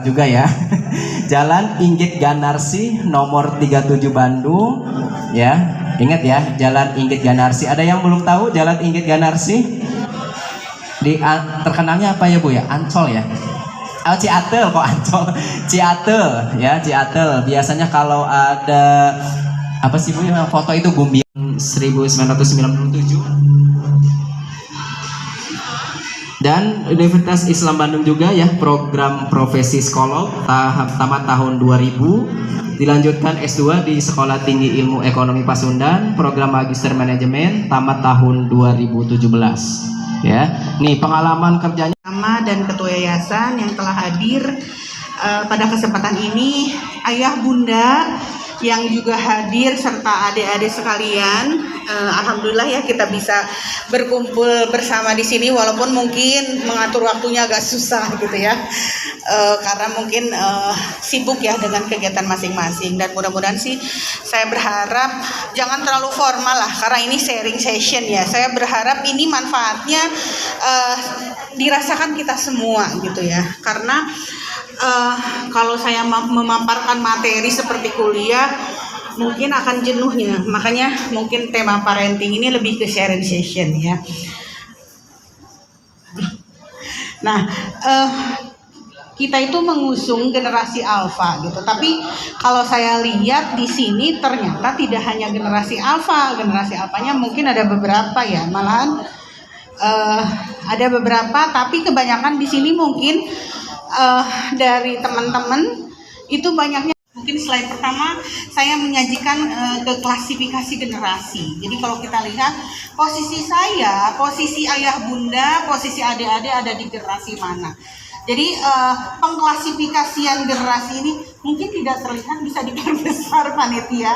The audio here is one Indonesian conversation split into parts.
juga ya. Jalan Inggit Ganarsi nomor 37 Bandung ya. Ingat ya, Jalan Inggit Ganarsi. Ada yang belum tahu Jalan Inggit Ganarsi? Terkenalnya apa ya Bu ya? Ancol ya. Oh, Ciatel kok Ancol. Ciatel ya, Ciatel. Biasanya kalau ada apa sih Bu yang foto itu Gumbian 1997. Dan Universitas Islam Bandung juga ya, program profesi psikolog tamat tahun 2000, dilanjutkan S2 di Sekolah Tinggi Ilmu Ekonomi Pasundan, program Magister Manajemen tamat tahun 2017 ya. Nih pengalaman kerjanya dan ketua yayasan yang telah hadir pada kesempatan ini, ayah bunda yang juga hadir serta adik-adik sekalian. Alhamdulillah ya kita bisa berkumpul bersama di sini walaupun mungkin mengatur waktunya agak susah gitu ya, karena mungkin sibuk ya dengan kegiatan masing-masing. Dan mudah-mudahan sih saya berharap jangan terlalu formal lah karena ini sharing session ya. Saya berharap ini manfaatnya dirasakan kita semua gitu ya, karena kalau saya memaparkan materi seperti kuliah mungkin akan jenuhnya, makanya mungkin tema parenting ini lebih ke sharing session ya. Nah, kita itu mengusung generasi alfa gitu, tapi kalau saya lihat di sini ternyata tidak hanya generasi alfanya mungkin ada beberapa ya, malahan ada beberapa, tapi kebanyakan di sini mungkin dari teman-teman itu banyaknya. Mungkin slide pertama saya menyajikan ke klasifikasi generasi. Jadi kalau kita lihat posisi saya, posisi ayah bunda, posisi adik-adik ada di generasi mana. Jadi pengklasifikasian generasi ini mungkin tidak terlihat, bisa diperbesar panitia.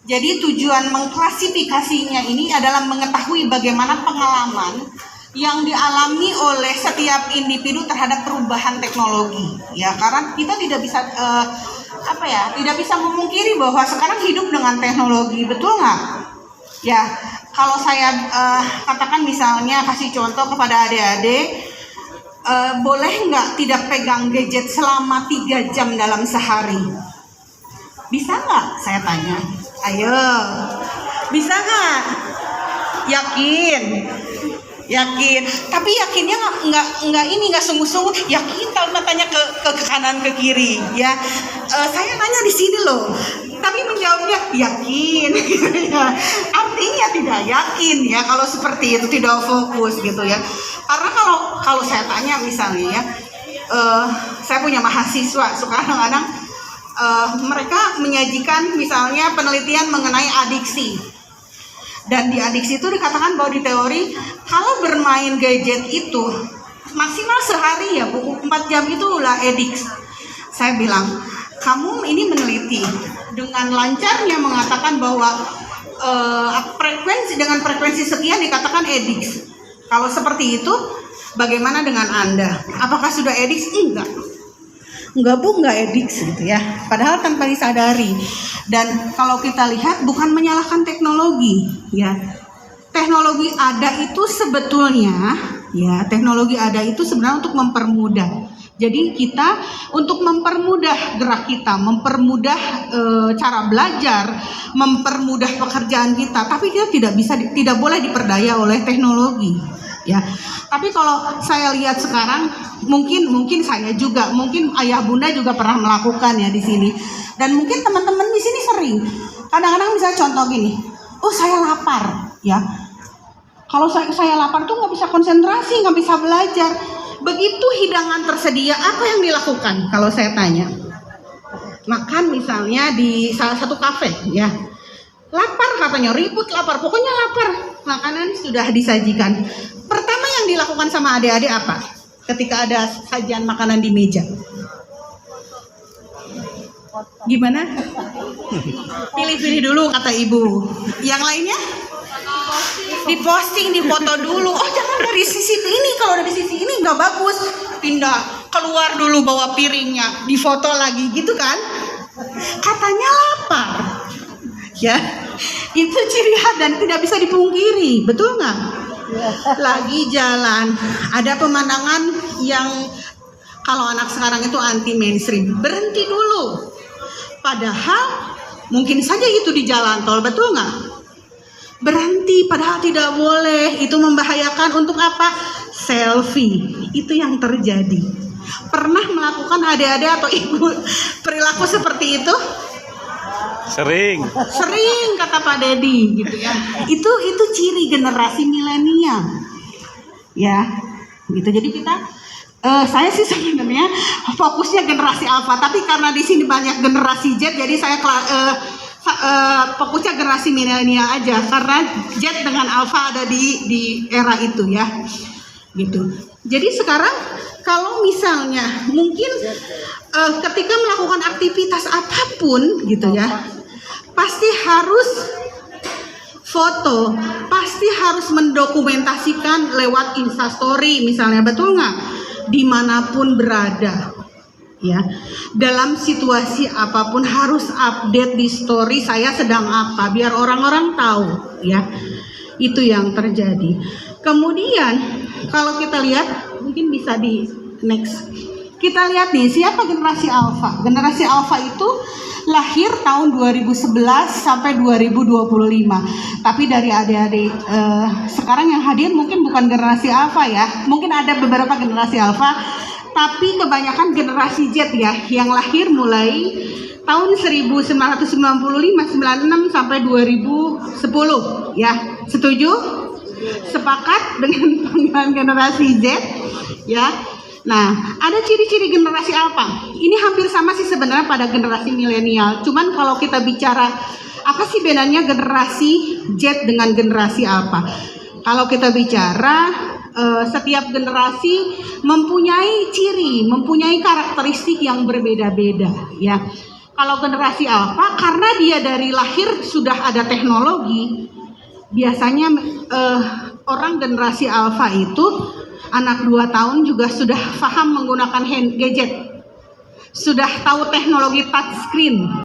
Jadi tujuan mengklasifikasinya ini adalah mengetahui bagaimana pengalaman yang dialami oleh setiap individu terhadap perubahan teknologi ya, karena kita tidak bisa tidak bisa memungkiri bahwa sekarang hidup dengan teknologi, betul nggak ya. Kalau saya katakan misalnya kasih contoh kepada adik-adik, boleh nggak tidak pegang gadget selama 3 jam dalam sehari? Bisa nggak, saya tanya? Ayo, bisa nggak? Yakin, tapi yakinnya nggak sungguh-sungguh yakin kalau tanya ke kanan ke kiri ya. Saya nanya di sini loh, tapi menjawabnya yakin gitu ya. Artinya tidak yakin ya kalau seperti itu, tidak fokus gitu ya. Karena kalau saya tanya misalnya ya, saya punya mahasiswa suka kadang-kadang mereka menyajikan misalnya penelitian mengenai adiksi. Dan di adiksi itu dikatakan bahwa di teori kalau bermain gadget itu maksimal sehari ya Bu, 4 jam itu ulah adiksi. Saya bilang, kamu ini meneliti dengan lancarnya mengatakan bahwa frekuensi sekian dikatakan adiksi. Kalau seperti itu bagaimana dengan Anda? Apakah sudah adiksi? Enggak Bu, enggak adiksi gitu ya. Padahal tanpa disadari. Dan kalau kita lihat bukan menyalahkan teknologi ya. Teknologi ada itu sebetulnya ya, teknologi ada itu sebenarnya untuk mempermudah. Jadi kita untuk mempermudah gerak kita, mempermudah cara belajar, mempermudah pekerjaan kita, tapi kita tidak boleh diperdaya oleh teknologi. Ya, tapi kalau saya lihat sekarang, mungkin saya juga, mungkin ayah bunda juga pernah melakukan ya di sini, dan mungkin teman-teman di sini sering. Kadang-kadang misalnya contoh gini, oh saya lapar, ya. Kalau saya lapar tuh nggak bisa konsentrasi, nggak bisa belajar. Begitu hidangan tersedia, apa yang dilakukan? Kalau saya tanya, makan misalnya di salah satu kafe, ya. Lapar katanya, ribut lapar, pokoknya lapar. Makanan sudah disajikan. Pertama yang dilakukan sama adik-adik apa? Ketika ada sajian makanan di meja. Gimana? Pilih-pilih dulu kata ibu. Yang lainnya? Diposting, dipoto dulu. Oh jangan dari sisi ini, kalau dari sisi ini nggak bagus. Pindah, keluar dulu bawa piringnya, difoto lagi gitu kan? Katanya lapar. Ya, itu ciri khas dan tidak bisa dipungkiri, betul nggak? lagi jalan, ada pemandangan yang kalau anak sekarang itu anti mainstream, berhenti dulu. Padahal mungkin saja itu di jalan tol, betul nggak? Berhenti, padahal tidak boleh. Itu membahayakan. Untuk apa? Selfie. Itu yang terjadi. Pernah melakukan adik-adik atau ibu perilaku seperti itu? Sering Kata Pak Dedi gitu ya. Itu ciri generasi milenial. Ya, gitu. Jadi saya sih sebenarnya fokusnya generasi Alpha, tapi karena di sini banyak generasi Z, jadi saya fokusnya generasi milenial aja, karena Z dengan Alpha ada di era itu ya, gitu. Jadi sekarang kalau misalnya mungkin ketika melakukan aktivitas apapun gitu ya, pasti harus foto, pasti harus mendokumentasikan lewat Instastory misalnya, betul nggak? Dimanapun berada, ya, dalam situasi apapun harus update di story saya sedang apa, biar orang-orang tahu, ya. Itu yang terjadi. Kemudian kalau kita lihat, mungkin bisa di next, kita lihat nih siapa generasi Alpha. Generasi Alpha itu lahir tahun 2011 sampai 2025. Tapi dari adik-adik sekarang yang hadir mungkin bukan generasi Alpha ya. Mungkin ada beberapa generasi Alpha, tapi kebanyakan generasi Z ya, yang lahir mulai tahun 1995, 96 sampai 2010 ya. Setuju? Sepakat dengan panggilan generasi Z ya. Nah, ada ciri-ciri generasi Alpha. Ini hampir sama sih sebenarnya pada generasi milenial. Cuman kalau kita bicara apa sih bedanya generasi Z dengan generasi Alpha? Kalau kita bicara setiap generasi mempunyai ciri, mempunyai karakteristik yang berbeda-beda ya. Kalau generasi Alpha karena dia dari lahir sudah ada teknologi, biasanya orang generasi Alpha itu anak 2 tahun juga sudah paham menggunakan gadget, sudah tahu teknologi touchscreen.